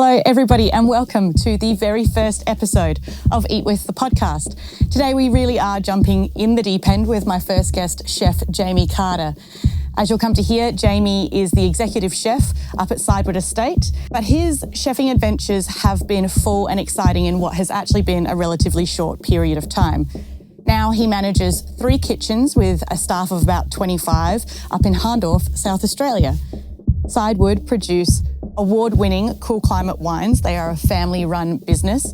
Hello, everybody, and welcome to the very first episode of Eat With the podcast. Today, we really are jumping in the deep end with my first guest, Chef Jamie Carter. As you'll come to hear, Jamie is the executive chef up at Sidewood Estate, but his chefing adventures have been full and exciting in what has actually been a relatively short period of time. Now he manages 3 kitchens with a staff of about 25 up in Hahndorf, South Australia. Sidewood produce award-winning cool climate wines. They are a family-run business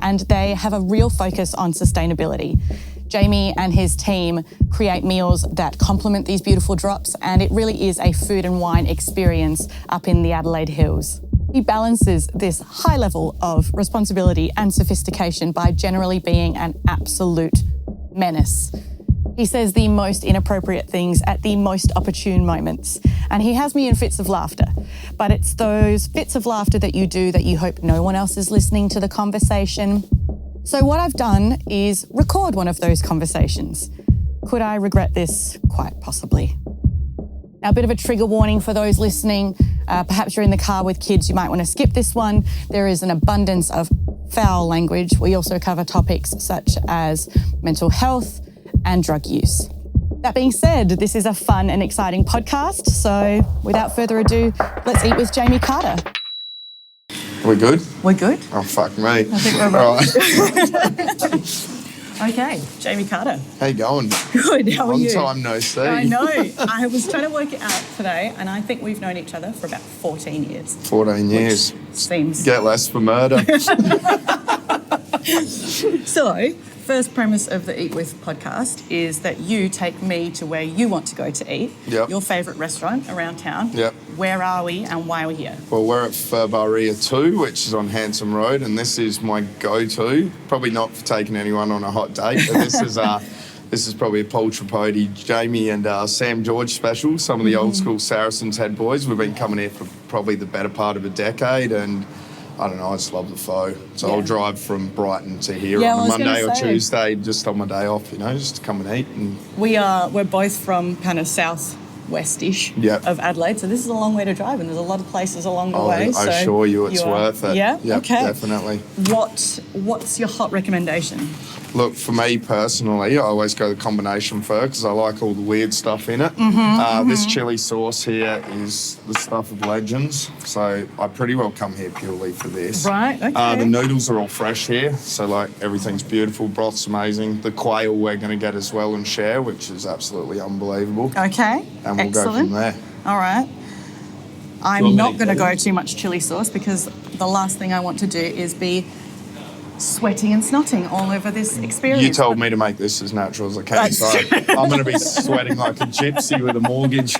and they have a real focus on sustainability. Jamie and his team create meals that complement these beautiful drops, and it really is a food and wine experience up in the Adelaide Hills. He balances this high level of responsibility and sophistication by generally being an absolute menace. He says the most inappropriate things at the most opportune moments, and he has me in fits of laughter. But it's those fits of laughter that you do that you hope no one else is listening to the conversation. So what I've done is record one of those conversations. Could I regret this? Quite possibly. Now, a bit of a trigger warning for those listening. Perhaps you're in the car with kids, you might want to skip this one. There is an abundance of foul language. We also cover topics such as mental health and drug use. That being said, this is a fun and exciting podcast. So without further ado, let's eat with Jamie Carter. We good? We're good. Oh, fuck me. I think we're right. Okay, Jamie Carter. How you going? Good, how are you? Long time no see. I know. I was trying to work it out today, and I think we've known each other for about 14 years. 14 years. Seems. Get less for murder. So, first premise of the Eat With podcast is that you take me to where you want to go to eat. Yep. Your favourite restaurant around town. Yep. Where are we and why are we here? Well, we're at Bourdain 2, which is on Handsome Road, and this is my go-to. Probably not for taking anyone on a hot date, but this is probably a Paul Tripodi, Jamie and Sam George special. Some of the old school Saracens head boys. We've been coming here for probably the better part of a decade, and I don't know, I just love the pho. So yeah. I'll drive from Brighton to here on a Monday or Tuesday, just on my day off, just to come and eat. And we're both from kind of south-west-ish of Adelaide, so this is a long way to drive, and there's a lot of places along the way. I assure you it's worth it. Yeah? Yep, okay. Definitely. What's your hot recommendation? Look, for me personally, I always go the combination pho because I like all the weird stuff in it. This chili sauce here is the stuff of legends, so I pretty well come here purely for this. Right, okay. The noodles are all fresh here, so everything's beautiful, broth's amazing. The quail we're going to get as well and share, which is absolutely unbelievable. Okay, and we'll go from there. All right. I'm not going to go too much chili sauce because the last thing I want to do is be sweating and snotting all over this experience. You told me to make this as natural as I can, so I'm going to be sweating like a gypsy with a mortgage.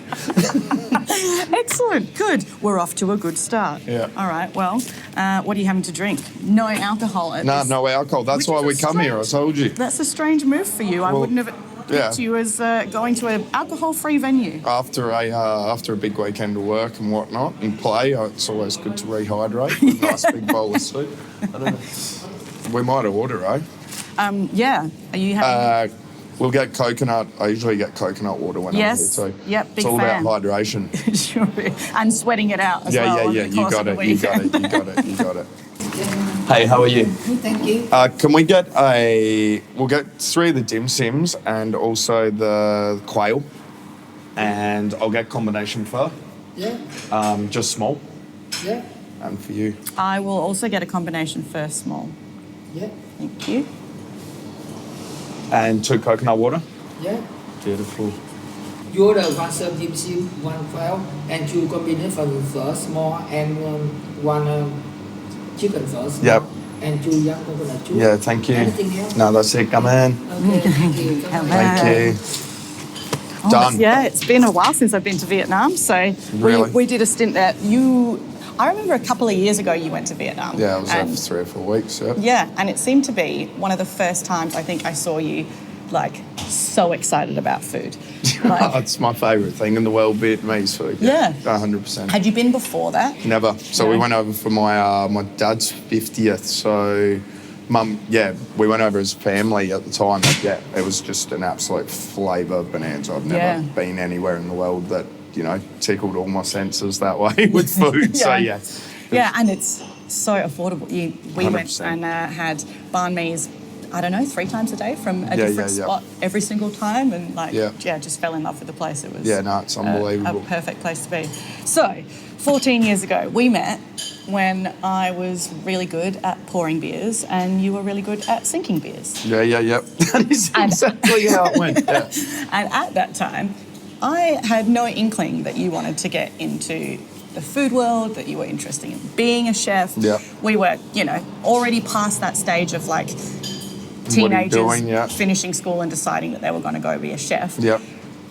Excellent, good. We're off to a good start. Yeah. All right, well, what are you having to drink? No alcohol at this. No alcohol. That's why we come here, I told you. That's a strange move for you. I wouldn't have picked you as going to an alcohol-free venue. After a big weekend of work and whatnot and play, it's always good to rehydrate with a nice big bowl of soup. I don't know. We might order, eh? Yeah. Are you having... We'll get coconut. I usually get coconut water when I'm here too. Yep, big It's all fan. about hydration. Sure. And sweating it out as well. Yeah. You got it. Hey, how are you? Thank you. Can we get we'll get 3 of the dim sims and also the quail. And I'll get combination pho. Yeah. Just small. Yeah. And for you. I will also get a combination first small. Yeah. Thank you. And 2 coconut water. Yeah. Beautiful. You order 1 serve dim sim, 1 quail, and 2 combination pho small, and 1 chicken pho small. Yep. And 2 young coconut juice. Yeah, thank you. Anything else? No, that's it. Come in. Okay, thank you. Thank you. Done. Yeah, it's been a while since I've been to Vietnam, so Really? we did a stint there. I remember a couple of years ago you went to Vietnam. Yeah, I was there for 3 or 4 weeks, yeah. Yeah, and it seemed to be one of the first times I think I saw you, so excited about food. It's my favourite thing in the world, Vietnamese food. Yeah. 100%. Had you been before that? Never. So we went over for my dad's 50th, so... we went over as a family at the time. It was just an absolute flavour bonanza. I've never been anywhere in the world that, tickled all my senses that way with food. So, Yeah, and it's so affordable. We 100%. went and had banh mi's, I don't know, 3 times a day from a different spot every single time, and just fell in love with the place. It was it's unbelievable. A perfect place to be. So, 14 years ago, we met when I was really good at pouring beers and you were really good at sinking beers. That is exactly how it went. Yeah. And at that time, I had no inkling that you wanted to get into the food world, that you were interested in being a chef. Yeah. We were, already past that stage of like teenagers finishing school and deciding that they were going to go be a chef. Yep.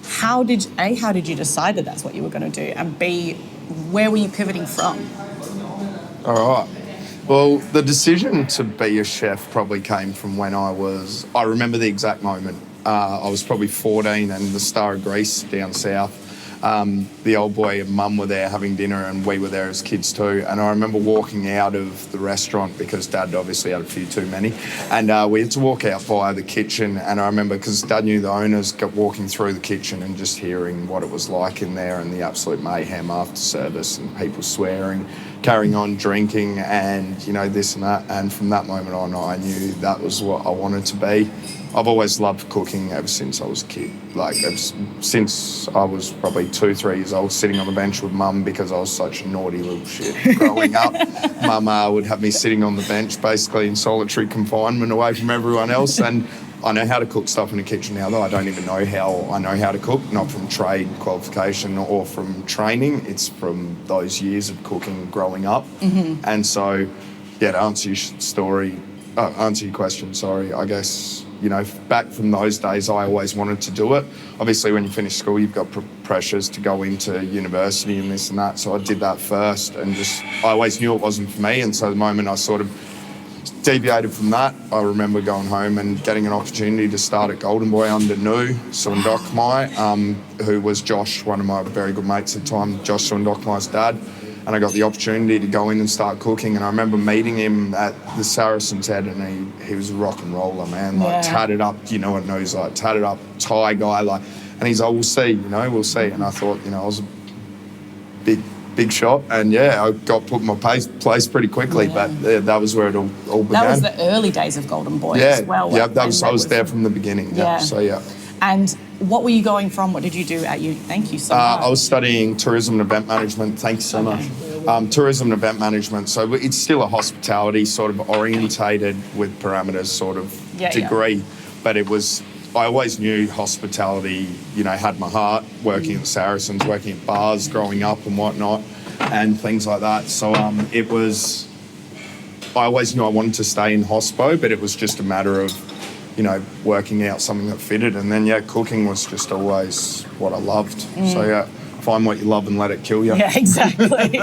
How did you decide that that's what you were going to do? And B, where were you pivoting from? All right. Well, the decision to be a chef probably came from when I remember the exact moment. I was probably 14 and the Star of Greece down south. The old boy and mum were there having dinner and we were there as kids too. And I remember walking out of the restaurant because Dad obviously had a few too many. And we had to walk out via the kitchen. And I remember because Dad knew the owners, walking through the kitchen and just hearing what it was like in there and the absolute mayhem after service and people swearing, carrying on drinking and, this and that. And from that moment on, I knew that was what I wanted to be. I've always loved cooking ever since I was a kid. Since I was probably 2-3 years old, sitting on the bench with Mum because I was such a naughty little shit growing up. Mum would have me sitting on the bench basically in solitary confinement away from everyone else. And I know how to cook stuff in the kitchen now, though. I don't even know how I know how to cook, not from trade qualification or from training. It's from those years of cooking growing up. Mm-hmm. And so, to answer your question, I guess, back from those days, I always wanted to do it. Obviously, when you finish school, you've got pressures to go into university and this and that. So I did that first and I always knew it wasn't for me. And so the moment I sort of deviated from that, I remember going home and getting an opportunity to start at Golden Boy under Dogma, who was Josh, one of my very good mates at the time, Josh Dogma's dad. And I got the opportunity to go in and start cooking. And I remember meeting him at the Saracen's Head, and he was a rock and roller, man. Tatted up, what knows, tatted up Thai guy, and he's like, we'll see, we'll see. And I thought, I was a big shot. And I got put in my place pretty quickly. Yeah. But that was where it all began. That was the early days of Golden Boy as well. Yeah, I was there from the beginning. Yeah. So, And what were you going from? What did you do at uni? Thank you so much. I was studying tourism and event management. Thanks so much. Tourism and event management. So it's still a hospitality sort of orientated with parameters sort of degree. But I always knew hospitality, had my heart, working at the Saracens, working at bars growing up and whatnot and things like that. So I always knew I wanted to stay in hospo, but it was just a matter of working out something that fitted. And then, cooking was just always what I loved. So, find what you love and let it kill you. Yeah, exactly.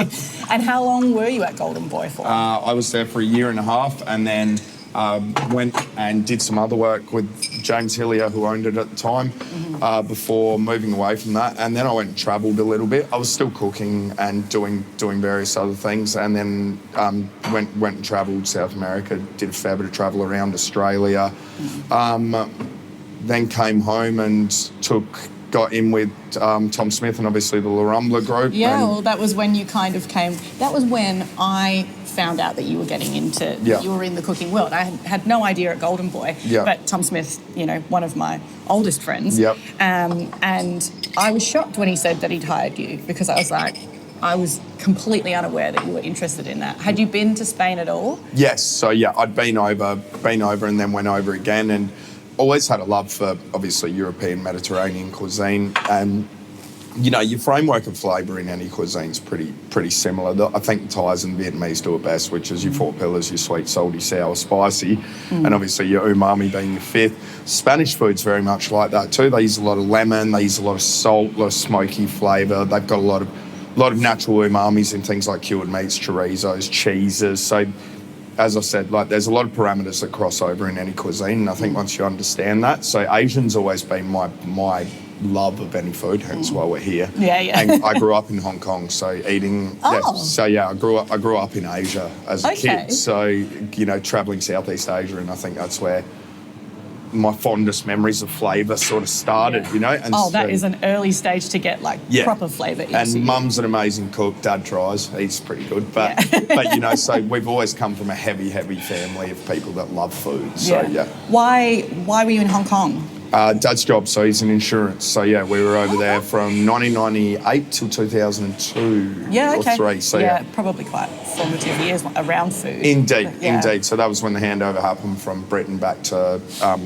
And how long were you at Golden Boy for? I was there for 1.5 years and then went and did some other work with James Hillier, who owned it at the time, before moving away from that. And then I went and travelled a little bit. I was still cooking and doing various other things, and then went and travelled South America, did a fair bit of travel around Australia. Then came home and got in with Tom Smith and obviously the La Rumbla group. Yeah, well, that was when you kind of came... That was when I found out that you were getting into... You were in the cooking world. I had no idea at Golden Boy, but Tom Smith, one of my oldest friends. Yep. And I was shocked when he said that he'd hired you because I was like... I was completely unaware that you were interested in that. Had you been to Spain at all? Yes. So, I'd been over and then went over again and always had a love for, obviously, European Mediterranean cuisine. And, your framework of flavour in any cuisine is pretty similar. I think Thais and Vietnamese do it best, which is your 4 pillars, your sweet, salty, sour, spicy, and obviously your umami being your 5th. Spanish food's very much like that too. They use a lot of lemon, they use a lot of salt, a lot of smoky flavour. They've got a lot of natural umamis in things like cured meats, chorizos, cheeses. So, as I said, there's a lot of parameters that cross over in any cuisine, and I think once you understand that, so Asian's always been my love of any food, hence why we're here. Yeah. And I grew up in Hong Kong, so eating. I grew up in Asia as a kid. So traveling Southeast Asia, and I think that's where my fondest memories of flavour sort of started, you know. And that is an early stage to get like proper flavour into And you. Mum's an amazing cook. Dad tries. He's pretty good. But, but you know, so we've always come from a heavy family of people that love food. So, Why were you in Hong Kong? Dad's job, so he's in insurance. So, yeah, we were over there from 1998 till 2002 or 3. So, probably quite formative years around food. Indeed. So that was when the handover happened from Britain back to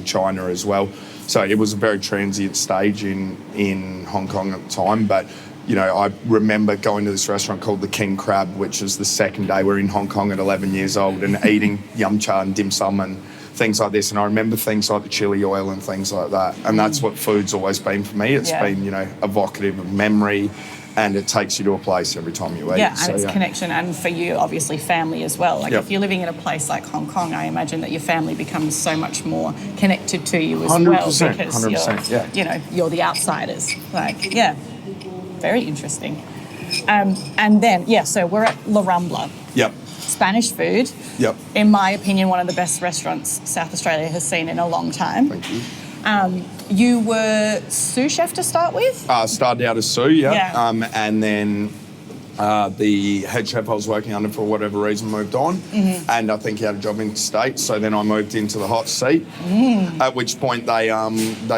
China as well. So it was a very transient stage in Hong Kong at the time. But, you know, I remember going to this restaurant called the King Crab, which was the second day. We're in Hong Kong at 11 years old and eating yum cha and dim sum and things like this. And I remember things like the chili oil and things like that. And that's what food's always been for me. It's been, you know, evocative of memory, and it takes you to a place every time you eat. Yeah, and it's connection, and for you, obviously, family as well. Like if you're living in a place like Hong Kong, I imagine that your family becomes so much more connected to you as 100%, well, because 100%, you know, you're the outsiders. Like, very interesting. And then, so we're at La Rambla. Yep. Spanish food. Yep. In my opinion, one of the best restaurants South Australia has seen in a long time. Thank you. You were sous chef to start with? Started out as sous, and then the head chef I was working under for whatever reason moved on, and I think he had a job interstate. So then I moved into the hot seat. At which point they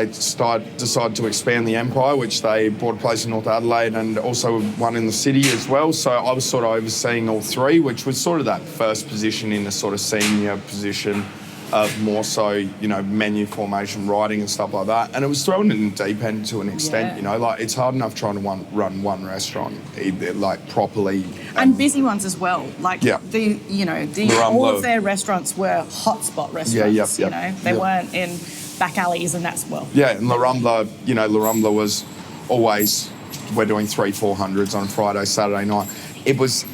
decided to expand the empire, which they bought a place in North Adelaide and also one in the city as well. So I was sort of overseeing all three, which was sort of that first position in a sort of senior position of more so, you know, menu formation, writing and stuff like that. And it was thrown in the deep end to an extent, you know, like it's hard enough trying to run one restaurant like properly. And busy ones as well. Like all of their restaurants were hotspot restaurants, you know. They weren't in back alleys and that's Yeah, and La Rambla was always, we're doing 300-400s on Friday, Saturday night. It was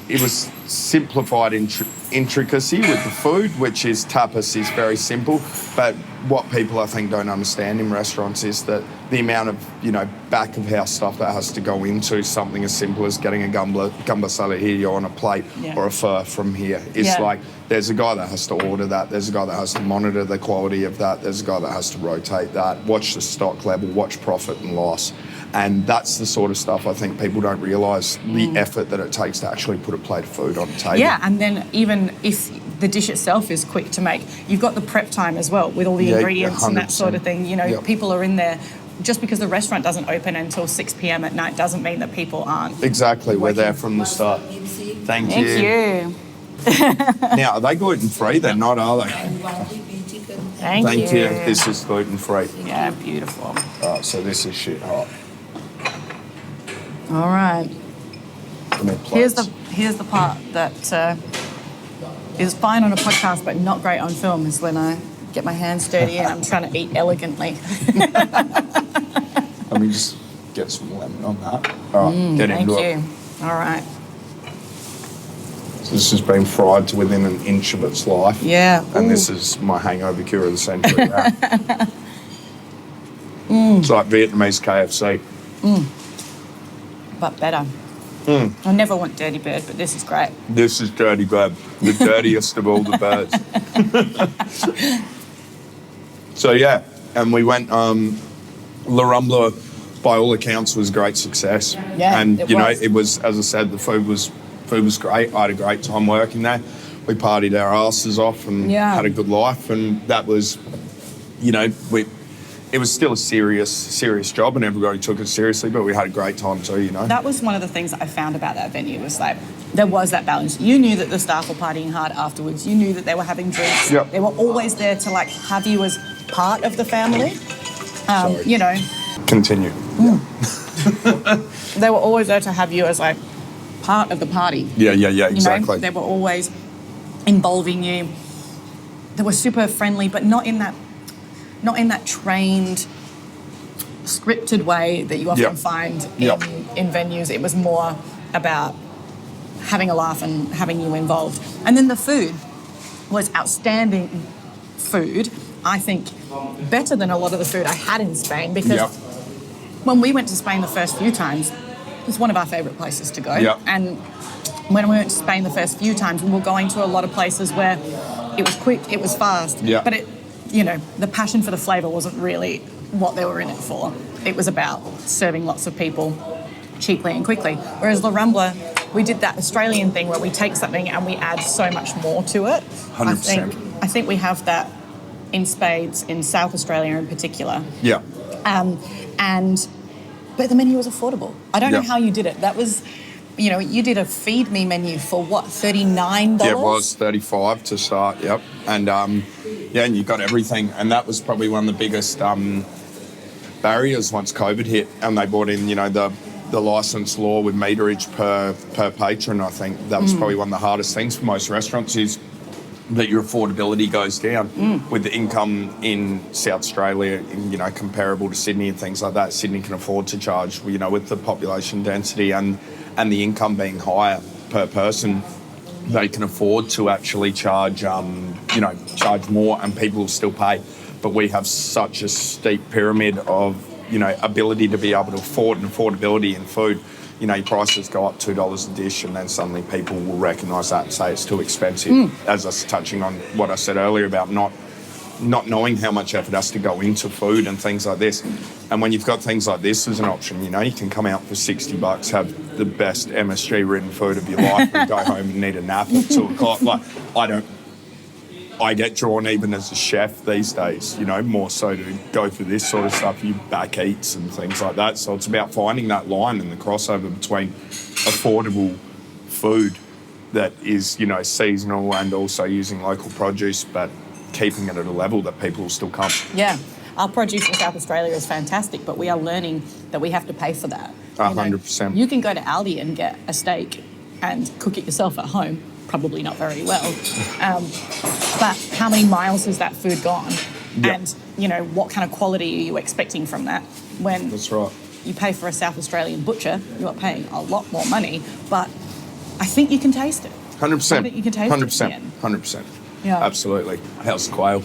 simplified intricacy with the food, which is tapas is very simple. But what people I think don't understand in restaurants is that the amount of, you know, back of house stuff that has to go into something as simple as getting a gumbo salad here on a plate or a pho from here. It's like there's a guy that has to order that, there's a guy that has to monitor the quality of that, there's a guy that has to rotate that, watch the stock level, watch profit and loss. And that's the sort of stuff I think people don't realise, the effort that it takes to actually put a plate of food on the table. Yeah, and then even if the dish itself is quick to make, you've got the prep time as well with all the ingredients 100%. And that sort of thing. You know, people are in there. Just because the restaurant doesn't open until 6 p.m. at night doesn't mean that people aren't. Exactly, we're there from the start. Thank you. Now, are they gluten-free? They're not, are they? Thank you. This is gluten-free. Yeah, beautiful. All right, so this is shit hot. All right. Here's the part that is fine on a podcast but not great on film, is when I get my hands dirty and I'm trying to eat elegantly. Let me just get some lemon on that. All right, get into it. Thank you. All right. So this has been fried to within an inch of its life. Yeah. And this is my hangover cure of the century. It's like Vietnamese KFC. But better. I never want Dirty Bird, but this is great. This is Dirty Bird, the dirtiest of all the birds. So, yeah, and we went, La Rambla, by all accounts, was a great success. Yeah, and, it was, as I said, the food was great. I had a great time working there. We partied our asses off and had a good life, and that was, it was still a serious job and everybody took it seriously, but we had a great time too, you know. That was one of the things that I found about that venue, was like, there was that balance. You knew that the staff were partying hard afterwards. You knew that they were having drinks. Yep. They were always there to, like, have you as part of the family. You know. Continue. They were always there to have you as, like, part of the party. Yeah, exactly. You know? They were always involving you. They were super friendly, but not in that trained, scripted way that you often find in venues. It was more about having a laugh and having you involved. And then the food was outstanding food. I think better than a lot of the food I had in Spain, because when we went to Spain the first few times, it was one of our favourite places to go. And when we went to Spain the first few times, we were going to a lot of places where it was quick, it was fast, but the passion for the flavour wasn't really what they were in it for. It was about serving lots of people cheaply and quickly. Whereas La Rambla, we did that Australian thing where we take something and we add so much more to it. 100%. I think we have that in spades in South Australia in particular. Yeah. But the menu was affordable. I don't know how you did it. That was, you did a feed me menu for what, $39? Yeah, it was $35 to start. Yep. And and you got everything. And that was probably one of the biggest barriers once COVID hit, and they brought in, the licence law with meterage per patron. I think that was probably one of the hardest things for most restaurants, is that your affordability goes down with the income in South Australia, comparable to Sydney and things like that. Sydney can afford to charge, with the population density and the income being higher per person, they can afford to actually charge more, and people will still pay. But we have such a steep pyramid of, ability to be able to afford, and affordability in food. Your prices go up $2 a dish, and then suddenly people will recognise that and say it's too expensive. As I was touching on what I said earlier about not knowing how much effort has to go into food and things like this. And when you've got things like this as an option, you can come out for $60, have the best MSG-ridden food of your life, and go home and need a nap at 2 o'clock. I get drawn even as a chef these days, more so to go for this sort of stuff, you back eats and things like that. So it's about finding that line and the crossover between affordable food that is, seasonal, and also using local produce, but keeping it at a level that people will still come. Yeah. Our produce in South Australia is fantastic, but we are learning that we have to pay for that. 100%. You can go to Aldi and get a steak and cook it yourself at home. Probably not very well. But how many miles has that food gone? Yep. And, what kind of quality are you expecting from that? When That's right. you pay for a South Australian butcher, you're paying a lot more money, but I think you can taste it. 100%. I think you can taste 100%. it. 100%. Yeah. Absolutely. How's the quail?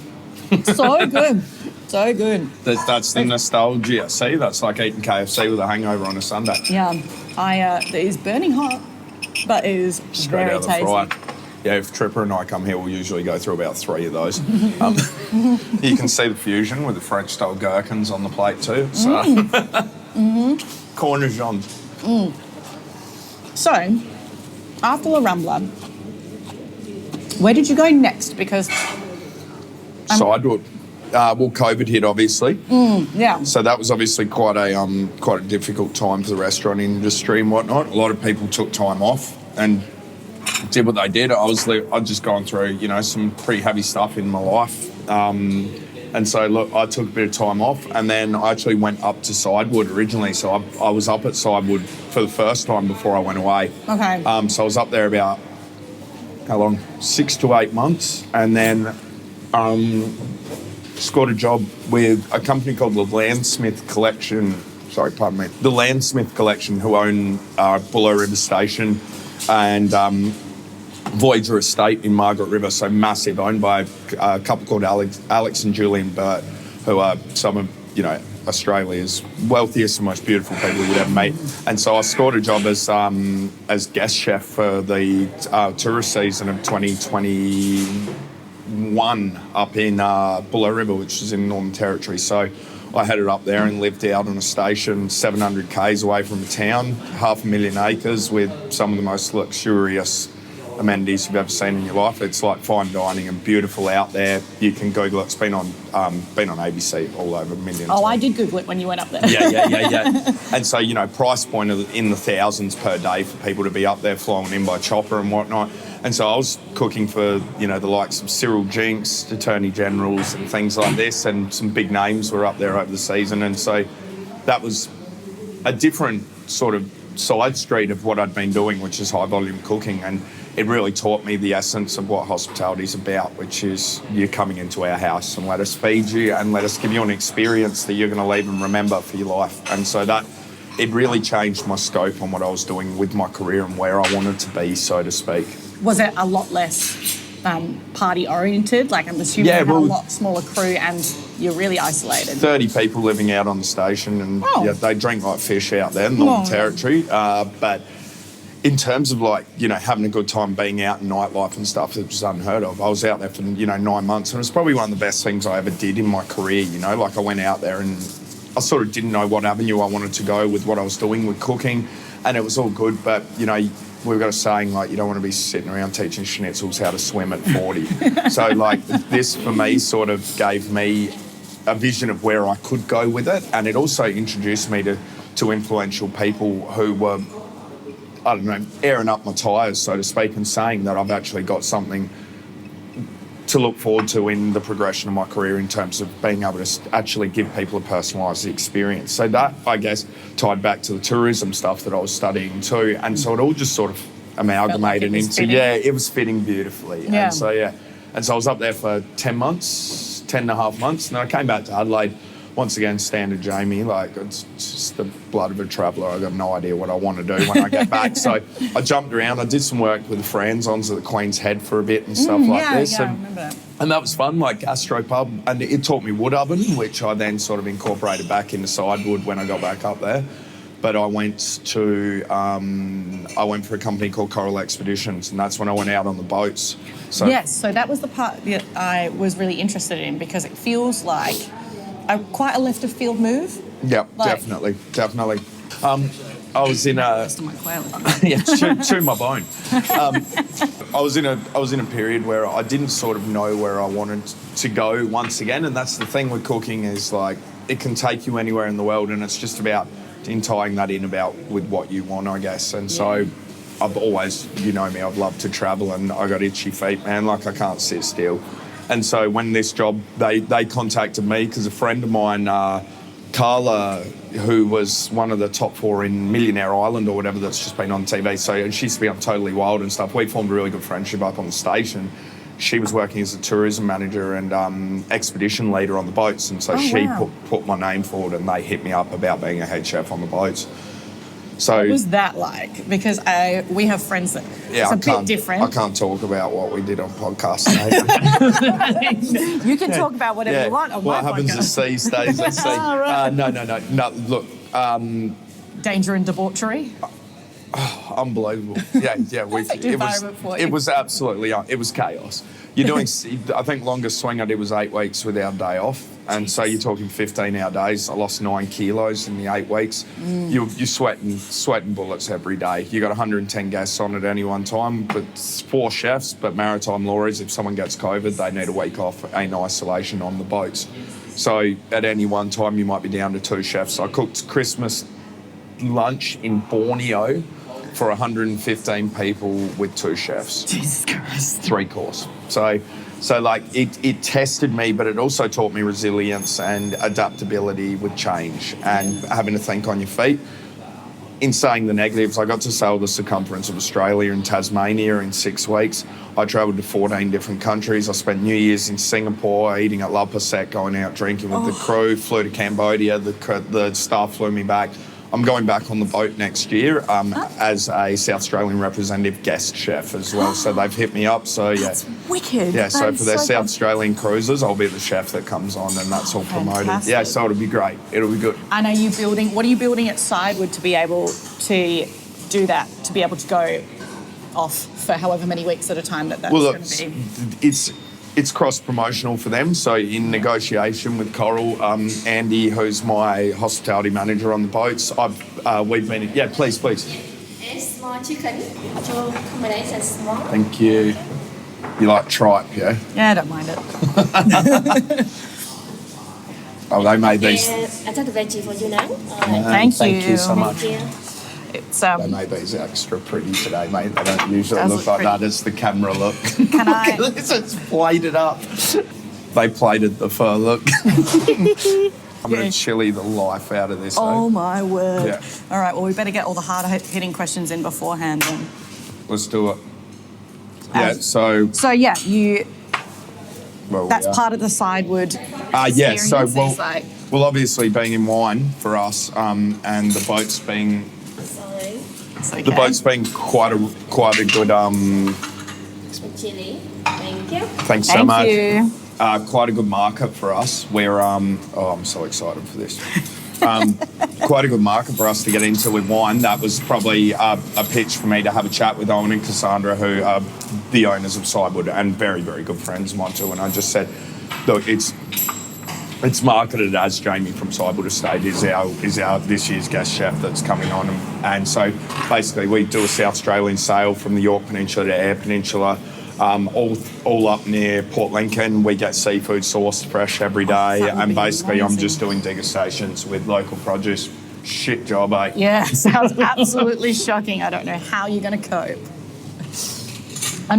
So good. So good. That's the nostalgia. See, that's like eating KFC with a hangover on a Sunday. Yeah. It is burning hot, but it is Straight very out of the tasty. fryer. Yeah, if Tripper and I come here, we'll usually go through about 3 of those. You can see the fusion with the French-style gherkins on the plate too. So, cornichons. So, after La Rambla, where did you go next? Because Sidewood. COVID hit, obviously. yeah, So that was obviously quite a difficult time for the restaurant industry and whatnot. A lot of people took time off and did what they did. I'd just gone through, some pretty heavy stuff in my life. And so, look, I took a bit of time off, and then I actually went up to Sidewood originally. So I was up at Sidewood for the first time before I went away. okay. So I was up there about, how long? 6 to 8 months. And then scored a job with a company called the Landsmith Collection. The Landsmith Collection, who own Buller River Station and Voyager Estate in Margaret River, so massive, owned by a couple called Alex and Julian Burt, who are some of, Australia's wealthiest and most beautiful people you'd ever meet. And so I scored a job as guest chef for the tourist season of 2021 up in Buller River, which is in Northern Territory. So I headed up there and lived out on a station 700 k's away from a town, 500,000 acres, with some of the most luxurious amenities you've ever seen in your life. It's like fine dining and beautiful out there. You can Google it. It's been on ABC all over millions. Oh, I did Google it when you went up there. Yeah. And so, price point in the thousands per day for people to be up there flying in by chopper and whatnot. And so I was cooking for, the likes of Cyril Jinks, Attorney Generals and things like this, and some big names were up there over the season. And so that was a different sort of side street of what I'd been doing, which is high volume cooking. And it really taught me the essence of what hospitality is about, which is you coming into our house and let us feed you and let us give you an experience that you're going to leave and remember for your life. And so it really changed my scope on what I was doing with my career and where I wanted to be, so to speak. Was it a lot less party oriented? Like, I'm assuming you had a lot smaller crew and you're really isolated. 30 people living out on the station, and they drink like fish out there in Northern Territory. But in terms of like, you know, having a good time being out in nightlife and stuff, it was unheard of. I was out there for, 9 months, and it was probably one of the best things I ever did in my career, like I went out there and I sort of didn't know what avenue I wanted to go with what I was doing with cooking, and it was all good, but, we've got a saying, like, you don't want to be sitting around teaching schnitzels how to swim at 40. So, like, this for me sort of gave me a vision of where I could go with it, and it also introduced me to influential people who were, I don't know, airing up my tyres, so to speak, and saying that I've actually got something to look forward to in the progression of my career in terms of being able to actually give people a personalised experience. So that, I guess, tied back to the tourism stuff that I was studying too. And so it all just sort of amalgamated into, it was fitting beautifully. Yeah. And so I was up there for 10 and a half months, and I came back to Adelaide. Once again, standard Jamie, like, it's just the blood of a traveller. I got no idea what I want to do when I get back. So I jumped around. I did some work with the Franzons at the Queen's Head for a bit and stuff like this. Yeah, I remember that. And that was fun, like gastropub. And it taught me wood oven, which I then sort of incorporated back into Sidewood when I got back up there. But I went for a company called Coral Expeditions, and that's when I went out on the boats. So so that was the part that I was really interested in, because it feels like quite a left of field move. Yeah, definitely. I was in a chew my bone. I was in a period where I didn't sort of know where I wanted to go once again, and that's the thing with cooking, is like it can take you anywhere in the world, and it's just about tying that in about with what you want, I guess. And so I've always, me, I've loved to travel, and I got itchy feet, man. Like, I can't sit still. And so when this job, they contacted me because a friend of mine, Carla, who was one of the top 4 in Millionaire Island or whatever, that's just been on TV. So she used to be on Totally Wild and stuff. We formed a really good friendship up on the station. She was working as a tourism manager and expedition leader on the boats. And so she put my name forward, and they hit me up about being a head chef on the boats. So what was that like? Because we have friends that it's a bit different. I can't talk about what we did on podcasts. You can talk about whatever you want on what my happens podcast. at sea stays at sea. Right. No. Look, danger and debauchery. Unbelievable. Yeah. It was absolutely. It was chaos. You're doing. I think longest swing I did was 8 weeks without a day off, and so you're talking 15-hour days. I lost 9 kilos in the 8 weeks. You're sweating bullets every day. You got 110 guests on at any one time, but 4 chefs. But maritime law is if someone gets COVID, they need a week off in isolation on the boats. So at any one time, you might be down to 2 chefs. I cooked Christmas lunch in Borneo for 115 people with 2 chefs. Jesus Christ. 3 course. So like it tested me, but it also taught me resilience and adaptability with change and having to think on your feet. In saying the negatives, I got to sail the circumference of Australia and Tasmania in 6 weeks. I travelled to 14 different countries. I spent New Year's in Singapore, eating at La Posette, going out drinking with the crew, flew to Cambodia, the staff flew me back. I'm going back on the boat next year as a South Australian representative guest chef as well. So they've hit me up. So That's wicked. Yeah, so for their South Australian cruises, I'll be the chef that comes on, and that's all promoted. Fantastic. Yeah, so it'll be great. It'll be good. And what are you building at Sidewood to be able to do that, to be able to go off for however many weeks at a time that's going to be? It's cross-promotional for them. So in negotiation with Coral, Andy, who's my hospitality manager on the boats, we've been... Yeah, please. Small chicken, to combination small. Thank you. You like tripe, yeah? Yeah, I don't mind it. They made these... I got the veggie for you now. Thank you so much. Thank you. It's They made these extra pretty today, mate. They don't usually Does look look like pretty. that as the camera look. Can I... Look at this, it's plated up. They plated the fur, look. I'm going to chili the life out of this. Oh, my word. Yeah. All right, well, we better get all the hard-hitting questions in beforehand then. Let's do it. Yeah, so... So, yeah, that's yeah. part of the Sidewood yeah, so, experience. well, obviously being in wine for us and the boats being... Sorry. It's okay. The boat's been quite a good... Some chili. Thank you. Thanks so much. Thank you. Quite a good market for us. We're I'm so excited for this. quite a good market for us to get into with wine. That was probably a pitch for me to have a chat with Owen and Cassandra, who are the owners of Sidewood and very, very good friends of mine too. And I just said, look, it's marketed as Jamie from Sidewood Estate is our this year's guest chef that's coming on, and so basically we do a South Australian sail from the York Peninsula to Eyre Peninsula, all up near Port Lincoln. We get seafood sourced fresh every day, and basically I'm just doing degustations with local produce. Shit job, eh? Yeah, sounds absolutely shocking. I don't know how you're going to cope.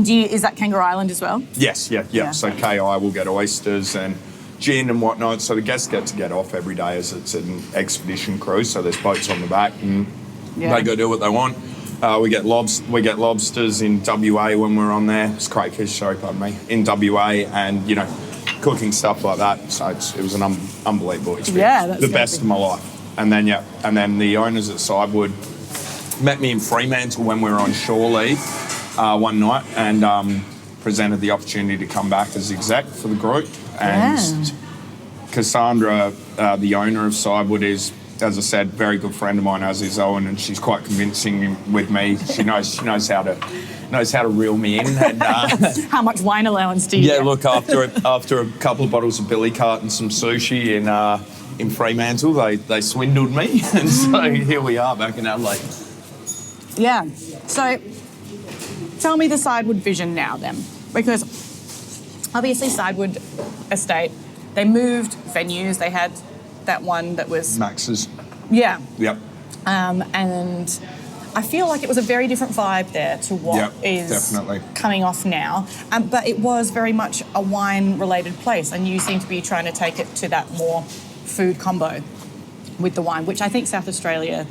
Is that Kaiga Island as well? Yes, yeah. So KI will get oysters and gin and whatnot. So the guests get to get off every day as it's an expedition cruise. So there's boats on the back and they go do what they want. We get lobsters in WA when we're on there. It's crayfish, in WA, and cooking stuff like that. So it was an unbelievable experience. Yeah, that's the best of my life. And then the owners at Sidewood met me in Fremantle when we were on shore leave one night and presented the opportunity to come back as exec for the group. And Cassandra, the owner of Sidewood, is, as I said, very good friend of mine, as is Owen, and she's quite convincing with me. She knows how to reel me in. And, how much wine allowance do you get? Look, after a couple of bottles of Billy Cart and some sushi in Fremantle, they swindled me, and so here we are back in Adelaide. Yeah. So tell me the Sidewood vision now then, because obviously Sidewood Estate, they moved venues. They had that one that was Max's. Yeah. Yep. And I feel like it was a very different vibe there to what is definitely coming off now. But it was very much a wine-related place, and you seem to be trying to take it to that more food combo with the wine, which I think South Australia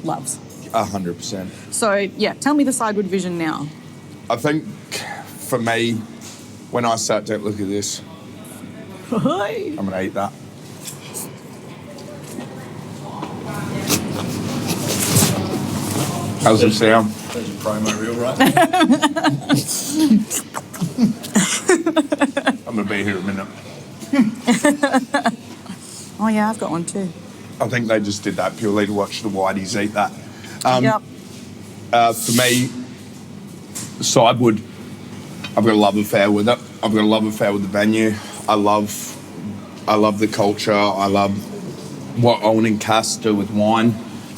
loves. 100%. So, tell me the Sidewood vision now. I think for me, when I sat down, look at this. I'm going to eat that. How's it sound? There's a promo reel, right? I'm going to be here a minute. Oh, yeah, I've got one too. I think they just did that purely to watch the whiteys eat that. For me, Sidewood, I've got a love affair with it. I've got a love affair with the venue. I love the culture. I love what Owen and Cass do with wine.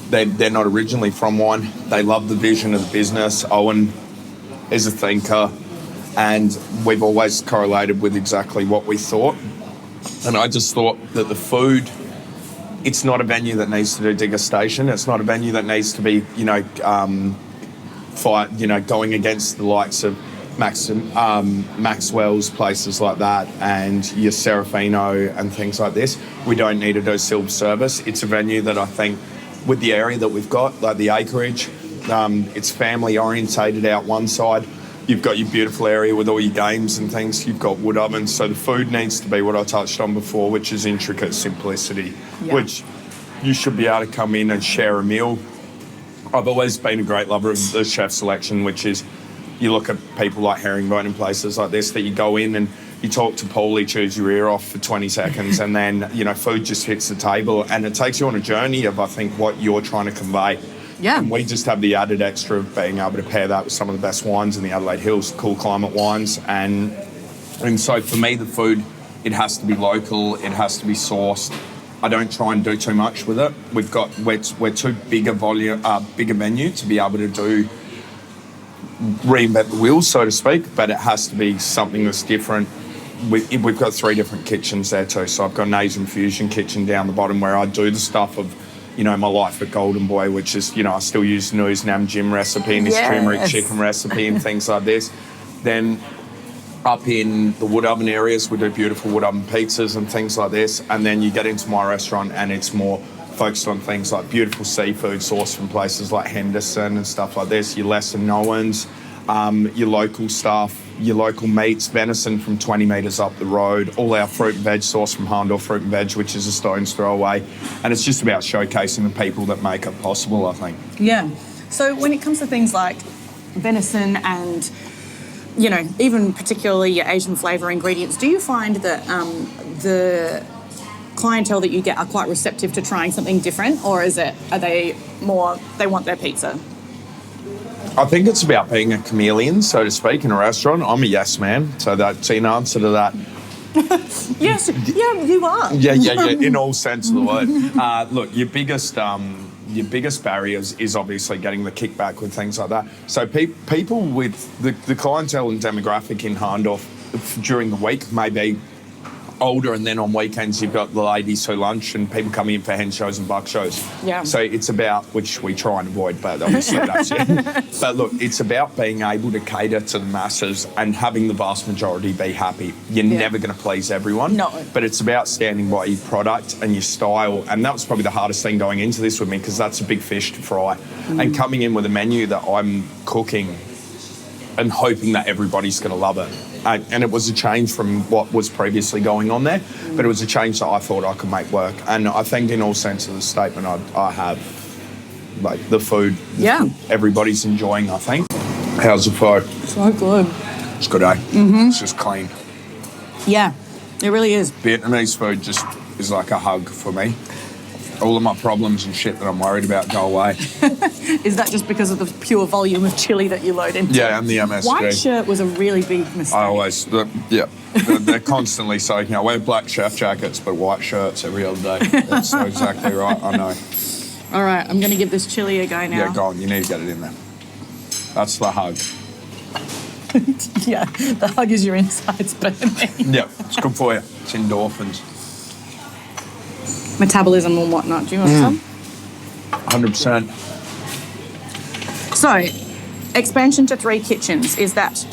They're not originally from wine. They love the vision of the business. Owen is a thinker, and we've always correlated with exactly what we thought. And I just thought that the food, it's not a venue that needs to do degustation. It's not a venue that needs to be, going against the likes of Maxwell's, places like that, and your Serafino and things like this. We don't need to do silver service. It's a venue that I think, with the area that we've got, like the acreage, it's family orientated out one side. You've got your beautiful area with all your games and things. You've got wood ovens. So the food needs to be what I touched on before, which is intricate simplicity, which you should be able to come in and share a meal. I've always been a great lover of the chef selection, which is you look at people like Herringbone and places like this that you go in and you talk to Paulie, choose your ear off for 20 seconds, and then, food just hits the table, and it takes you on a journey of, I think, what you're trying to convey. Yeah. And we just have the added extra of being able to pair that with some of the best wines in the Adelaide Hills, cool climate wines. And so for me, the food, it has to be local, it has to be sourced. I don't try and do too much with it. We're too bigger venue to be able to reinvent the wheel, so to speak, but it has to be something that's different. We've got 3 different kitchens there too. So I've got an Asian fusion kitchen down the bottom where I do the stuff of, my life at Golden Boy, which is, I still use Nui's Nam Jim recipe and his turmeric chicken recipe and things like this. Then up in the wood oven areas, we do beautiful wood oven pizzas and things like this. And then you get into my restaurant and it's more focused on things like beautiful seafood sourced from places like Henderson and stuff like this, your lesser knowns, your local stuff, your local meats, venison from 20 metres up the road, all our fruit and veg sourced from Hahndorf Fruit and Veg, which is a stone's throw away. And it's just about showcasing the people that make it possible, I think. Yeah. So when it comes to things like venison and, even particularly your Asian flavour ingredients, do you find that the clientele that you get are quite receptive to trying something different, or are they more they want their pizza? I think it's about being a chameleon, so to speak, in a restaurant. I'm a yes man, so that's in answer to that. Yes, yeah, you are. Yeah, in all sense of the word. Look, your biggest barriers is obviously getting the kickback with things like that. So people with the clientele and demographic in Hahndorf during the week may be older, and then on weekends you've got the ladies who lunch and people coming in for hen shows and buck shows. Yeah. So it's about, which we try and avoid, but obviously that's it. But look, it's about being able to cater to the masses and having the vast majority be happy. You're never going to please everyone. No. But it's about standing by your product and your style, and that was probably the hardest thing going into this with me, because that's a big fish to fry. And coming in with a menu that I'm cooking and hoping that everybody's going to love it. And it was a change from what was previously going on there, but it was a change that I thought I could make work. And I think in all sense of the statement, I have, like, the food. Yeah. Everybody's enjoying, I think. How's the food? So good. It's good, eh? Mm-hmm. It's just clean. Yeah, it really is. Vietnamese food just is like a hug for me. All of my problems and shit that I'm worried about go away. Is that just because of the pure volume of chili that you load into? Yeah, and the MSG. White shirt was a really big mistake. I always, they're constantly saying, I wear black chef jackets but white shirts every other day. That's so exactly right, I know. All right, I'm going to give this chili a go now. Yeah, go on, you need to get it in there. That's the hug. Yeah, the hug is your insides burning. Yeah, it's good for you. It's endorphins. Metabolism and whatnot. Do you want some? 100%. So, expansion to 3 kitchens, is that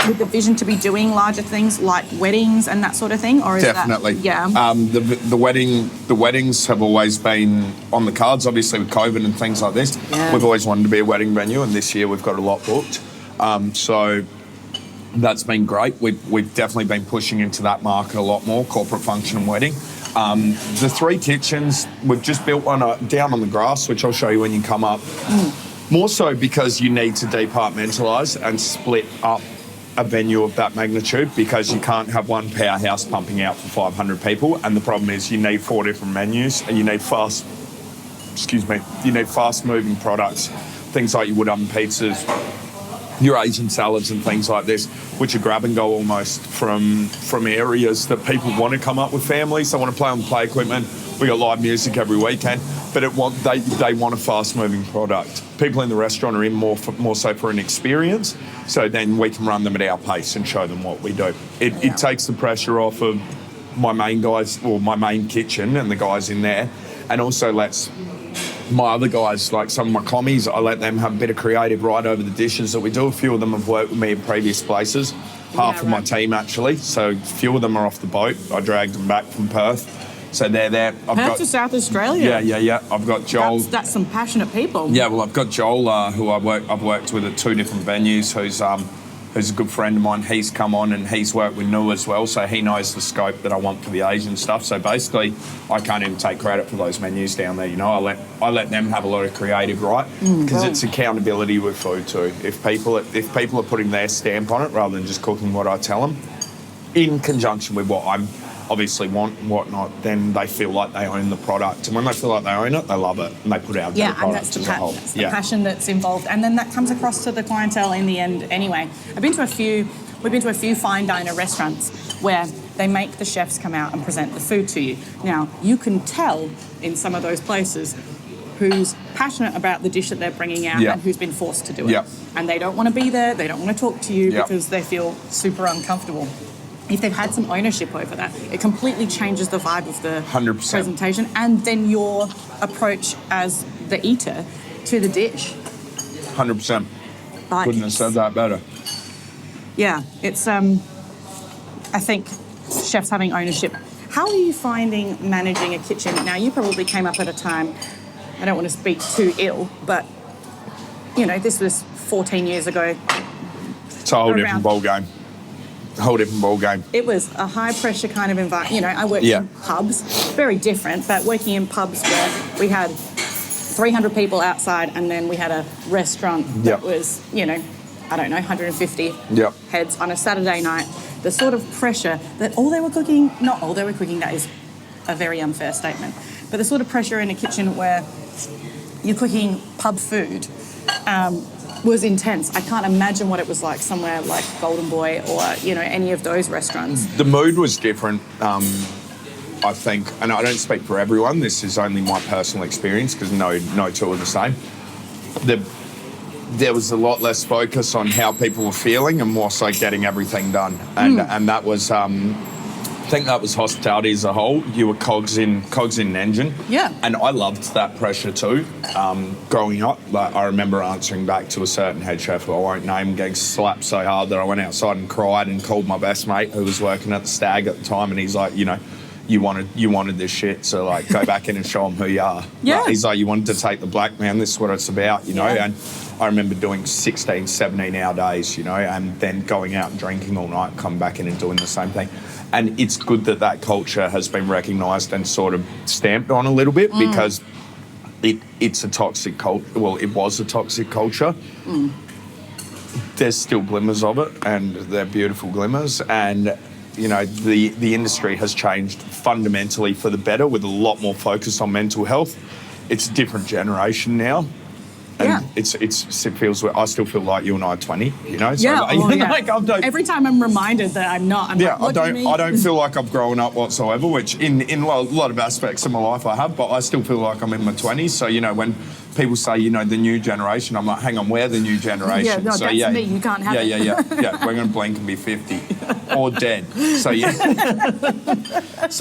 with the vision to be doing larger things like weddings and that sort of thing, or is Definitely. That, yeah. The weddings have always been on the cards, obviously with COVID and things like this. Yeah. We've always wanted to be a wedding venue, and this year we've got a lot booked. So that's been great. We've definitely been pushing into that market a lot more, corporate function and wedding. The 3 kitchens, we've just built one down on the grass, which I'll show you when you come up. More so because you need to departmentalise and split up a venue of that magnitude, because you can't have one powerhouse pumping out for 500 people. And the problem is you need 4 different menus, and you need fast-moving products, things like your wood oven pizzas, your Asian salads and things like this, which are grab and go almost from areas that people want to come up with families. They want to play on the play equipment. We got live music every weekend, but they want a fast-moving product. People in the restaurant are in more so for an experience, so then we can run them at our pace and show them what we do. It takes the pressure off of my main guys, or my main kitchen and the guys in there, and also lets my other guys, like some of my commies, I let them have a bit of creative right over the dishes that we do. A few of them have worked with me in previous places. Half of my team, actually. So a few of them are off the boat. I dragged them back from Perth. So they're there. Perth to South Australia? Yeah. I've got Joel. That's some passionate people. Yeah, well, I've got Joel, who I've worked with at 2 different venues, who's a good friend of mine. He's come on and he's worked with Nu as well, so he knows the scope that I want for the Asian stuff. So basically, I can't even take credit for those menus down there. You know, I let them have a lot of creative, right? Because it's accountability with food too. If people are putting their stamp on it rather than just cooking what I tell them, in conjunction with what I'm obviously want and whatnot, then they feel like they own the product. And when they feel like they own it, they love it, and they put out the product as a whole. That's the passion that's involved, and then that comes across to the clientele in the end anyway. We've been to a few fine diner restaurants where they make the chefs come out and present the food to you. Now, you can tell in some of those places who's passionate about the dish that they're bringing out and who's been forced to do it. And they don't want to be there, they don't want to talk to you because they feel super uncomfortable. If they've had some ownership over that, it completely changes the vibe of the 100%. Presentation, and then your approach as the eater to the dish. 100%. Couldn't have said that better. Yeah, it's, I think, chefs having ownership. How are you finding managing a kitchen? Now, you probably came up at a time, I don't want to speak too ill, but, you know, this was 14 years ago. It's a whole different ball game. It was a high-pressure kind of environment. You know, I worked in pubs, very different, but working in pubs where we had 300 people outside, and then we had a restaurant that was, you know, I don't know, 150 heads on a Saturday night. The sort of pressure that not all they were cooking, that is a very unfair statement. But the sort of pressure in a kitchen where you're cooking pub food was intense. I can't imagine what it was like somewhere like Golden Boy or, any of those restaurants. The mood was different, I think, and I don't speak for everyone. This is only my personal experience because no two are the same. There was a lot less focus on how people were feeling and more so getting everything done. And that was, I think that was hospitality as a whole. You were cogs in an engine. Yeah. And I loved that pressure too. Growing up, I remember answering back to a certain head chef who I won't name, getting slapped so hard that I went outside and cried and called my best mate who was working at the Stag at the time, and he's like, you wanted this shit, so like go back in and show them who you are. Yeah. Like, he's like, you wanted to take the black man, this is what it's about, Yeah. And I remember doing 16, 17-hour days, and then going out and drinking all night, come back in and doing the same thing. And it's good that culture has been recognised and sort of stamped on a little bit because it's a toxic culture. Well, it was a toxic culture. There's still glimmers of it, and they're beautiful glimmers. And, the industry has changed fundamentally for the better with a lot more focus on mental health. It's a different generation now. And Yeah. it feels, I still feel like you and I are 20, So Yeah, like, every time I'm reminded that I'm not, I'm like, what do you mean? I don't feel like I've grown up whatsoever, which in a lot of aspects of my life I have, but I still feel like I'm in my 20s. So, when people say, the new generation, I'm like, hang on, we're the new generation. Yeah, no, so, that's me, you can't have it. Yeah, we're going to blink and be 50 or dead. So,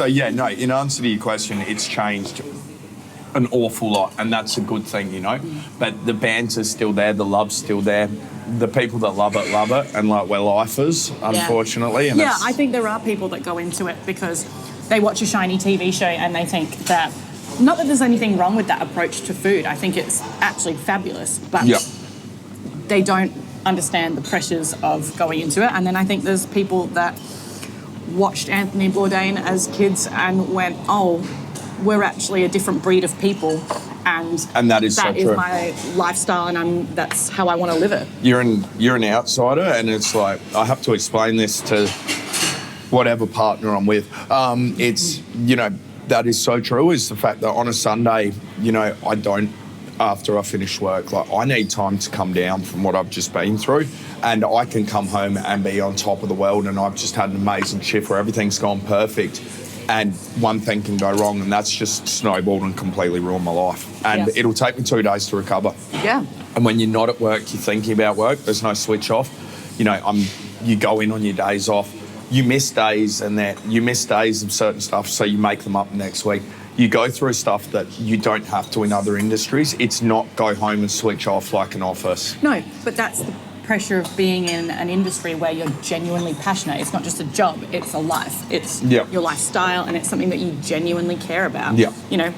no, in answer to your question, it's changed an awful lot, and that's a good thing, But the banter's still there, the love's still there. The people that love it, and like we're lifers, unfortunately. And I think there are people that go into it because they watch a shiny TV show and they think that, not that there's anything wrong with that approach to food. I think it's actually fabulous, but they don't understand the pressures of going into it. And then I think there's people that watched Anthony Bourdain as kids and went, oh, we're actually a different breed of people, and that is so true. my lifestyle, and that's how I want to live it. You're an outsider, and it's like I have to explain this to whatever partner I'm with. It's that is so true. Is the fact that on a Sunday, I don't, after I finish work, like I need time to come down from what I've just been through, and I can come home and be on top of the world, and I've just had an amazing shift where everything's gone perfect. And one thing can go wrong, and that's just snowballed and completely ruined my life. And it'll take me 2 days to recover. Yeah. And when you're not at work, you're thinking about work. There's no switch off. You go in on your days off. You miss days, and you miss days of certain stuff, so you make them up next week. You go through stuff that you don't have to in other industries. It's not go home and switch off like an office. No, but that's the pressure of being in an industry where you're genuinely passionate. It's not just a job, it's a life. It's your lifestyle, and it's something that you genuinely care about. Yeah.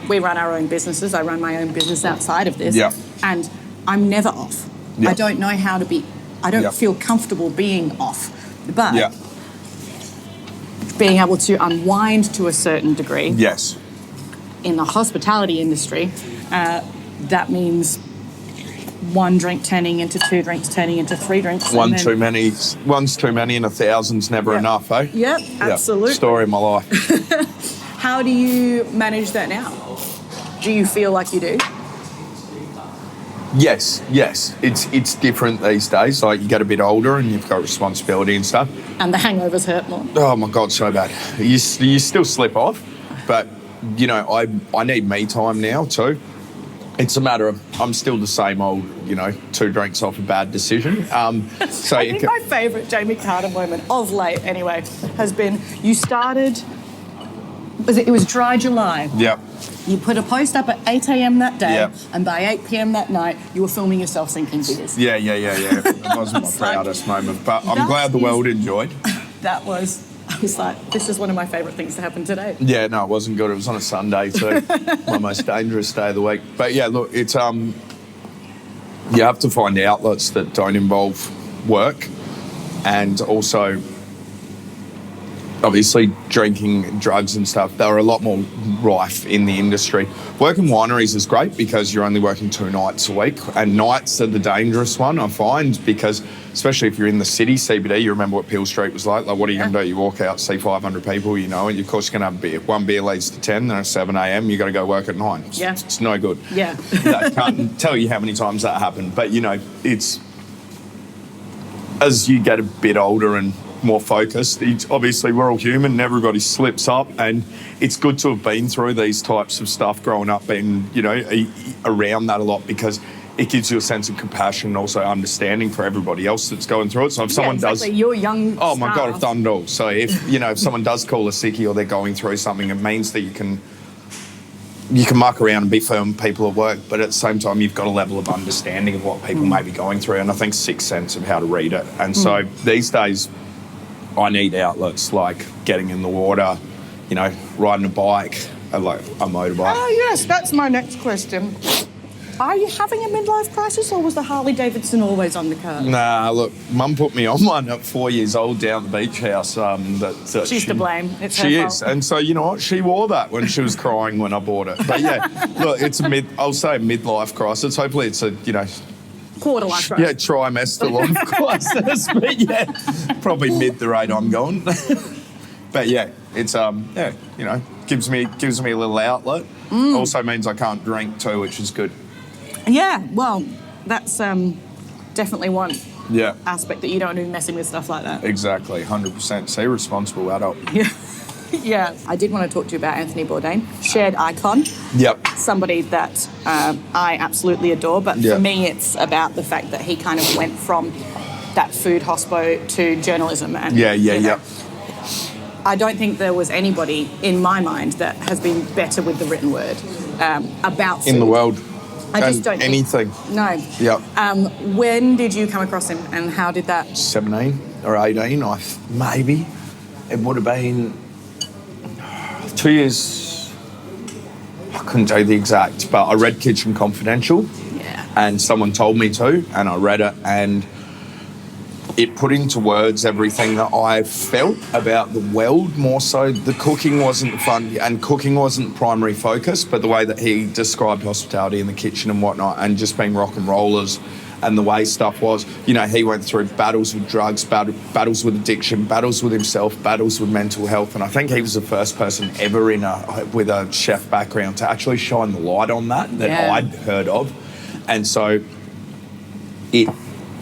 We run our own businesses. I run my own business outside of this. Yeah. And I'm never off. Yeah. I don't know how to be, I don't feel comfortable being off. But being able to unwind to a certain degree. Yes. In the hospitality industry, that means one drink turning into 2 drinks, turning into 3 drinks. One's too many, and 1,000's never enough, eh? Yep, absolutely. Story of my life. How do you manage that now? Do you feel like you do? Yes. It's different these days. Like, you get a bit older and you've got responsibility and stuff. And the hangovers hurt more. Oh, my God, so bad. You still slip off, but, I need me time now too. It's a matter of, I'm still the same old, 2 drinks off a bad decision. So I think my favourite Jamie Carter moment, of late anyway, has been you started, it was Dry July. Yeah. You put a post up at 8 a.m. that day, Yep. and by 8 p.m. that night, you were filming yourself sinking beers. Yeah. It wasn't my proudest moment, but I'm glad the world enjoyed. I was like, this is one of my favourite things to happen today. Yeah, no, it wasn't good. It was on a Sunday too. My most dangerous day of the week. But yeah, look, it's you have to find outlets that don't involve work, and also obviously drinking, drugs and stuff, they were a lot more rife in the industry. Working wineries is great because you're only working 2 nights a week, and nights are the dangerous one, I find, because especially if you're in the city, CBD, you remember what Peel Street was like. Like, what are you going to do? You walk out, see 500 people, you know, and of course you're going to have a beer. One beer leads to 10, then at 7 a.m, you got to go work at 9. Yeah. It's no good. Yeah. I can't tell you how many times that happened. But, you know, it's, as you get a bit older and more focused, obviously we're all human and everybody slips up, and it's good to have been through these types of stuff growing up, being, you know, around that a lot, because it gives you a sense of compassion and also understanding for everybody else that's going through it. So if someone does... You're young Oh, my God, staff. I've done it all. So if, you know, if someone does call a sickie or they're going through something, it means that you can muck around and be firm with people at work, but at the same time, you've got a level of understanding of what people may be going through, and I think sixth sense of how to read it. And so these days, I need outlets like getting in the water, you know, riding a bike, like a motorbike. Oh, yes, that's my next question. Are you having a midlife crisis, or was the Harley Davidson always on the card? Nah, look, Mum put me on one at 4 years old down the beach house. She's to blame. It's her She fault. is, and so you know what? She wore that when she was crying when I bought it. But yeah, look, it's I'll say a midlife crisis. Hopefully, it's a Quarter life crisis. yeah trimester life crisis. But yeah, probably mid the rate I'm going. But yeah, it's gives me a little outlet. Also means I can't drink too, which is good. Yeah, well, that's definitely one Yeah. aspect that you don't want to be messing with stuff like that. Exactly, 100%. Say responsible adult. Yeah. Yeah. I did want to talk to you about Anthony Bourdain, shared icon, Yep. somebody that I absolutely adore, but Yeah. for me it's about the fact that he kind of went from that food hospo to journalism. And Yeah. I don't think there was anybody in my mind that has been better with the written word about food. In the world. I just And don't think- anything. No. Yep. When did you come across him, and how did that... 17 or 18, maybe. It would have been 2 years. I couldn't tell you the exact, but I read Kitchen Confidential. Yeah. And someone told me to, and I read it, and it put into words everything that I felt about the world. More so, the cooking wasn't fun, and cooking wasn't the primary focus, but the way that he described hospitality in the kitchen and whatnot, and just being rock and rollers, and the way stuff was. You know, he went through battles with drugs, battles with addiction, battles with himself, battles with mental health, and I think he was the first person ever with a chef background to actually shine the light on that Yeah. I'd heard of. And so it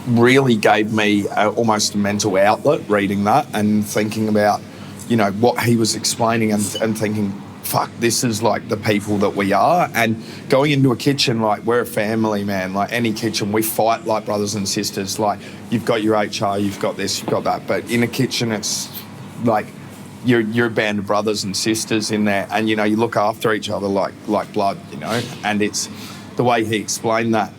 really gave me almost a mental outlet reading that and thinking about, you know, what he was explaining and thinking, fuck, this is like the people that we are. And going into a kitchen, like, we're a family, man. Like any kitchen, we fight like brothers and sisters. Like, you've got your HR, you've got this, you've got that. But in a kitchen, it's like you're a band of brothers and sisters in there, and, you know, you look after each other like blood, you know. And it's the way he explained that,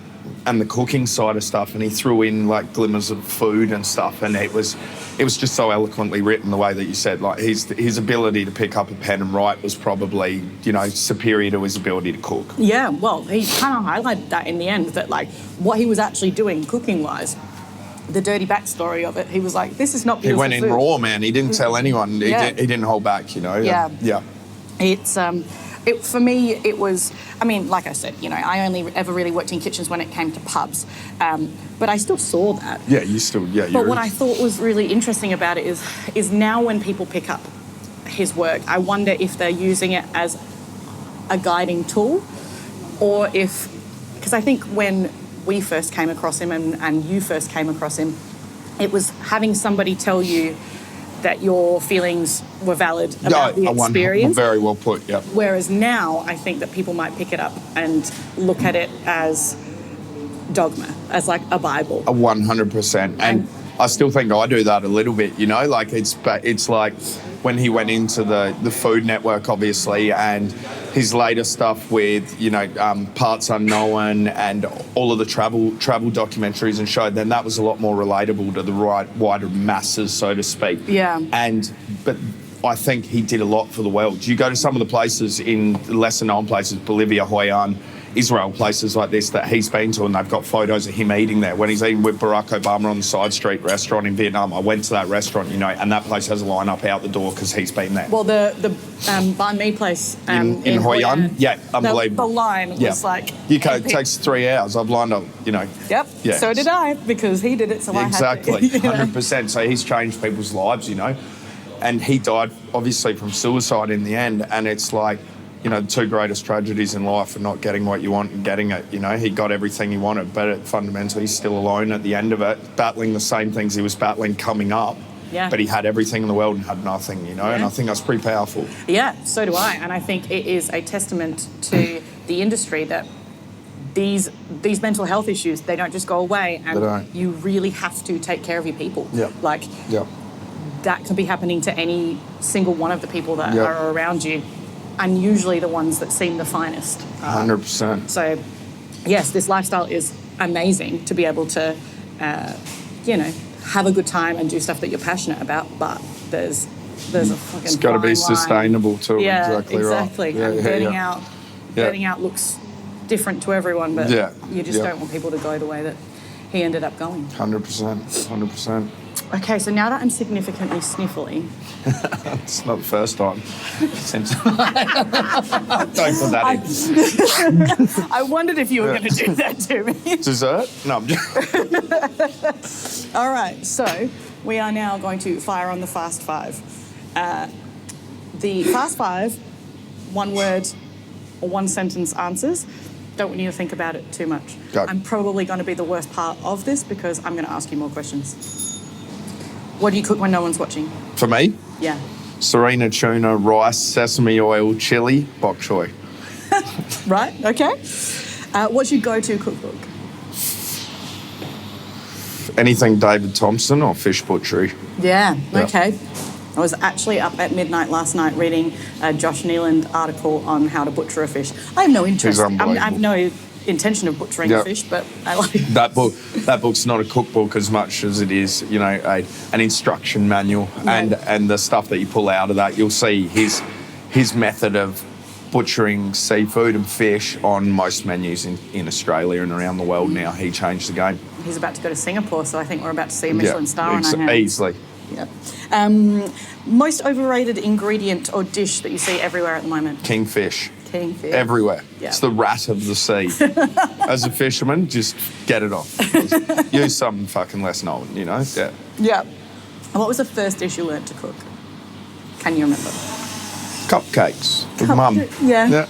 and the cooking side of stuff, and he threw in like glimmers of food and stuff, and it was just so eloquently written, the way that you said, like, his ability to pick up a pen and write was probably, you know, superior to his ability to cook. Yeah, well, he kind of highlighted that in the end, that like what he was actually doing cooking-wise, the dirty backstory of it, he was like, this is not He beautiful went in food. raw, man. He didn't tell anyone. Yeah. He didn't hold back, you know. Yeah. Yeah. It's for me, it was, I mean, like I said, you know, I only ever really worked in kitchens when it came to pubs, but I still saw that. Yeah, you still, yeah. But what I thought was really interesting about it is now when people pick up his work, I wonder if they're using it as a guiding tool, or if, because I think when we first came across him and you first came across him, it was having somebody tell you that your feelings were valid about the experience. Very well put, yeah. Whereas now, I think that people might pick it up and look at it as dogma, as like a Bible. 100%. And I still think I do that a little bit, you know, like it's like when he went into the Food Network, obviously, and his later stuff with, you know, Parts Unknown and all of the travel documentaries and show, then that was a lot more relatable to the wider masses, so to speak. Yeah. But I think he did a lot for the world. You go to some of the places in lesser known places, Bolivia, Hoi An, Israel, places like this that he's been to, and they've got photos of him eating there. When he's eating with Barack Obama on the side street restaurant in Vietnam, I went to that restaurant, you know, and that place has a line up out the door because he's been there. Well, the banh mi place in Hoi An, yeah, unbelievable. The line was like... It takes 3 hours. I've lined up, you know. Yep, yeah. So did I, because he did it, so exactly. I had to. Exactly, 100%. So he's changed people's lives, you know. And he died, obviously, from suicide in the end, and it's like, you know, the two greatest tragedies in life are not getting what you want and getting it, you know. He got everything he wanted, but fundamentally he's still alone at the end of it, battling the same things he was battling coming up. Yeah. But he had everything in the world and had nothing, you know, and I think that's pretty powerful. Yeah, so do I. And I think it is a testament to the industry that these mental health issues, they don't just go away, and you really have to take care of your people. Yeah. Like, that could be happening to any single one of the people that are around you, and usually the ones that seem the finest. 100%. So, yes, this lifestyle is amazing to be able to, you know, have a good time and do stuff that you're passionate about, but there's a fucking it's got to be sustainable too. Yeah, exactly. Right. Yeah, getting out looks different to everyone, but you just don't want people to go the way that he ended up going. 100%. Okay, so now that I'm significantly sniffly... It's not the first time. Don't put that in. I wondered if you were going to do that to me. Dessert? No, I'm just... All right, so we are now going to fire on the Fast Five. The Fast Five, one word or one sentence answers. Don't want you to think about it too much. Go. I'm probably going to be the worst part of this because I'm going to ask you more questions. What do you cook when no one's watching? For me? Yeah. Serena tuna, rice, sesame oil, chili, bok choy. Right, okay. What's your go-to cookbook? Anything David Thompson or fish butchery. Yeah, okay. I was actually up at midnight last night reading a Josh Nealand article on how to butcher a fish. I have no interest. I have no intention of butchering a fish, but I like that book. That book's not a cookbook as much as it is, you know, an instruction manual, and the stuff that you pull out of that, you'll see his method of butchering seafood and fish on most menus in Australia and around the world now. He changed the game. He's about to go to Singapore, so I think we're about to see a Michelin star on our hands. Easily. Yeah. Most overrated ingredient or dish that you see everywhere at the moment? Kingfish. Kingfish. Everywhere. Yeah. It's the rat of the sea. As a fisherman, just get it off. Use something fucking less known, you know? Yeah. Yeah. And what was the first dish you learnt to cook? Can you remember? Cupcakes with Mum. Yeah.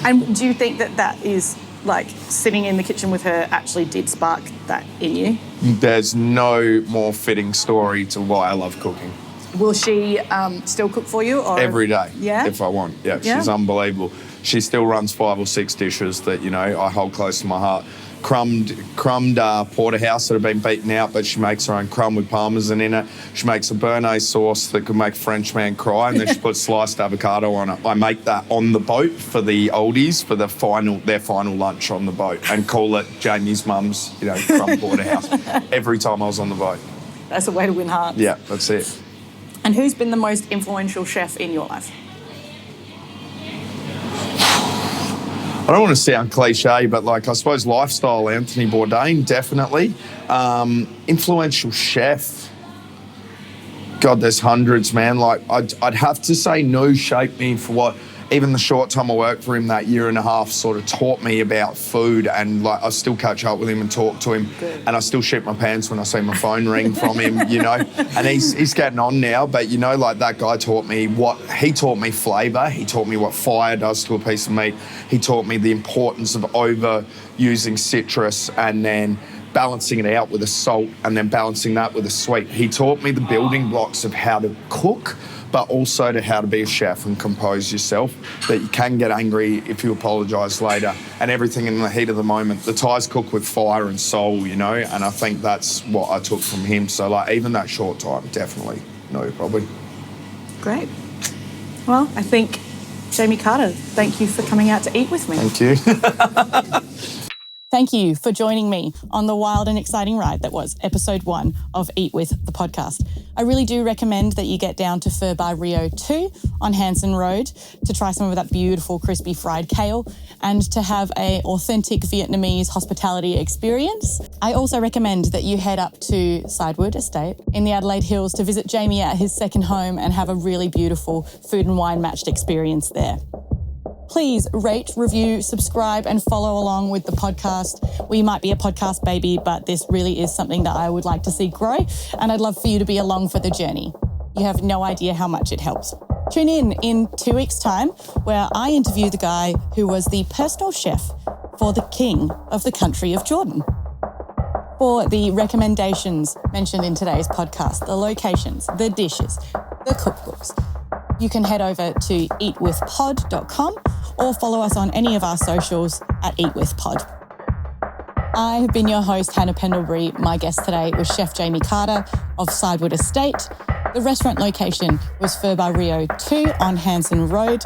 And do you think that is, like, sitting in the kitchen with her actually did spark that in you? There's no more fitting story to why I love cooking. Will she still cook for you? Or? Every day, yeah? if I want. Yeah, she's unbelievable. She still runs 5 or 6 dishes that, you know, I hold close to my heart. Crumbed porterhouse that have been beaten out, but she makes her own crumb with parmesan in it. She makes a Bourdain sauce that could make a French man cry, and then she puts sliced avocado on it. I make that on the boat for the oldies for their final lunch on the boat, and call it Jamie's mum's, you know, crumb porterhouse every time I was on the boat. That's a way to win hearts. Yeah, that's it. And who's been the most influential chef in your life? I don't want to sound cliche, but, like, I suppose lifestyle, Anthony Bourdain, definitely. Influential chef. God, there's hundreds, man. Like, I'd have to say No shaped me for what, even the short time I worked for him, that year and a half, sort of taught me about food, and, like, I still catch up with him and talk to him. Good. And I still shit my pants when I see my phone ring from him, you know. And he's getting on now, but, you know, like, that guy taught me flavour. He taught me what fire does to a piece of meat. He taught me the importance of overusing citrus and then balancing it out with a salt and then balancing that with a sweet. He taught me the building blocks of how to cook, but also to how to be a chef and compose yourself, that you can get angry if you apologise later, and everything in the heat of the moment. The Thais cook with fire and soul, you know, and I think that's what I took from him. So, like, even that short time, definitely, no, probably. Great. Well, I think, Jamie Carter, thank you for coming out to eat with me. Thank you. Thank you for joining me on the wild and exciting ride that was episode 1 of Eat With, the podcast. I really do recommend that you get down to Pho Bar Rio 2 on Hanson Road to try some of that beautiful crispy fried kale and to have an authentic Vietnamese hospitality experience. I also recommend that you head up to Sidewood Estate in the Adelaide Hills to visit Jamie at his second home and have a really beautiful food and wine matched experience there. Please rate, review, subscribe and follow along with the podcast. We might be a podcast baby, but this really is something that I would like to see grow, and I'd love for you to be along for the journey. You have no idea how much it helps. Tune in 2 weeks' time, where I interview the guy who was the personal chef for the king of the country of Jordan. For the recommendations mentioned in today's podcast, the locations, the dishes, the cookbooks, you can head over to eatwithpod.com or follow us on any of our socials at eatwithpod. I have been your host, Hannah Pendlebury. My guest today was Chef Jamie Carter of Sidewood Estate. The restaurant location was Pho Bar Rio 2 on Hanson Road.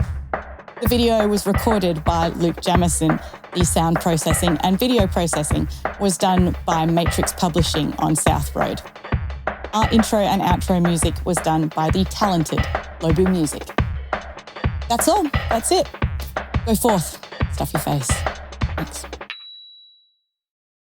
The video was recorded by Luke Jamison. The sound processing and video processing was done by Matrix Publishing on South Road. Our intro and outro music was done by the talented Lobu Music. That's all. That's it. Go forth. Stuff your face. Thanks.